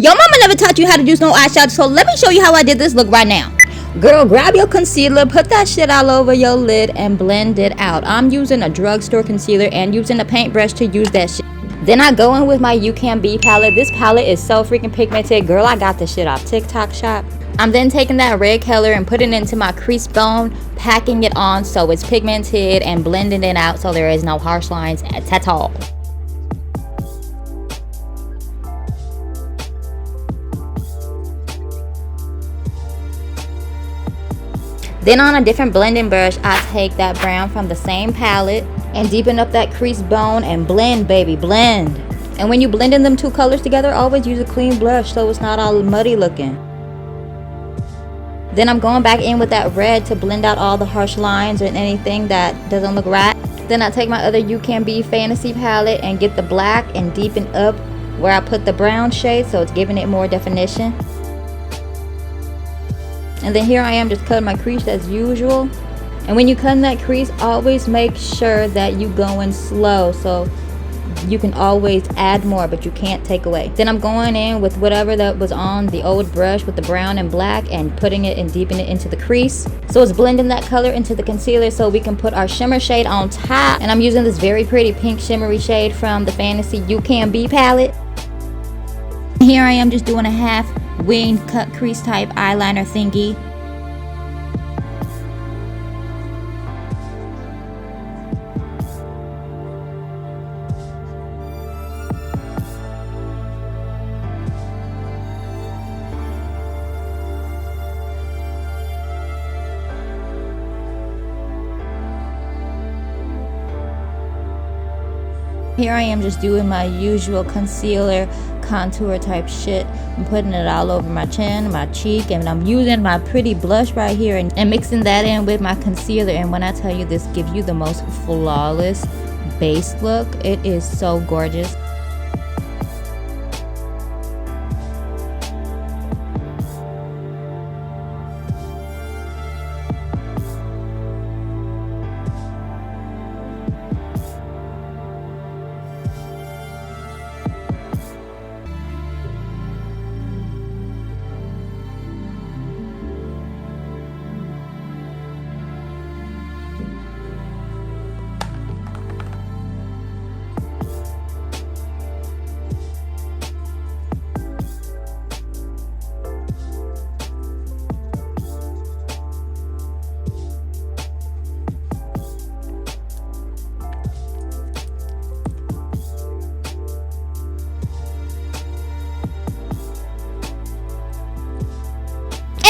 Your mama never taught you how to use no eyeshadow, so let me show you how I did this look right now. Girl, grab your concealer, put that shit all over your lid, and blend it out. I'm using a drugstore concealer and using a paintbrush to use that shit. Then I go in with my UCAN palette. This palette is so freaking pigmented. Girl, I got this shit off TikTok shop. I'm then taking that red color and putting it into my crease bone, packing it on so it's pigmented and blending it out so there is no harsh lines at all. Then on a different blending brush, I take that brown from the same palette and deepen up that crease bone and blend, baby, blend. And when you blending them two colors together, always use a clean brush so it's not all muddy looking. Then I'm going back in with that red to blend out all the harsh lines and anything that doesn't look right. Then I take my other UCAN Fantasy palette and get the black and deepen up where I put the brown shade so it's giving it more definition. And then here I am just cutting my crease as usual. And when you cut that crease, always make sure that you going slow so you can always add more, but you can't take away. Then I'm going in with whatever that was on the old brush with the brown and black and putting it and deepening it into the crease. So it's blending that color into the concealer so we can put our shimmer shade on top. And I'm using this very pretty pink shimmery shade from the Fantasy UCAN palette. Here I am just doing a half wing cut crease type eyeliner thingy. Here I am just doing my usual concealer contour type shit. I'm putting it all over my chin, my cheek, and I'm using my pretty blush right here and mixing that in with my concealer. And when I tell you this gives you the most flawless base look, it is so gorgeous.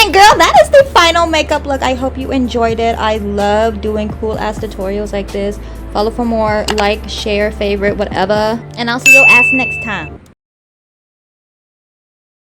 And girl, that is the final makeup look. I hope you enjoyed it. I love doing cool ass tutorials like this. Follow for more, like, share, favorite, whatever. And I'll see your ass next time.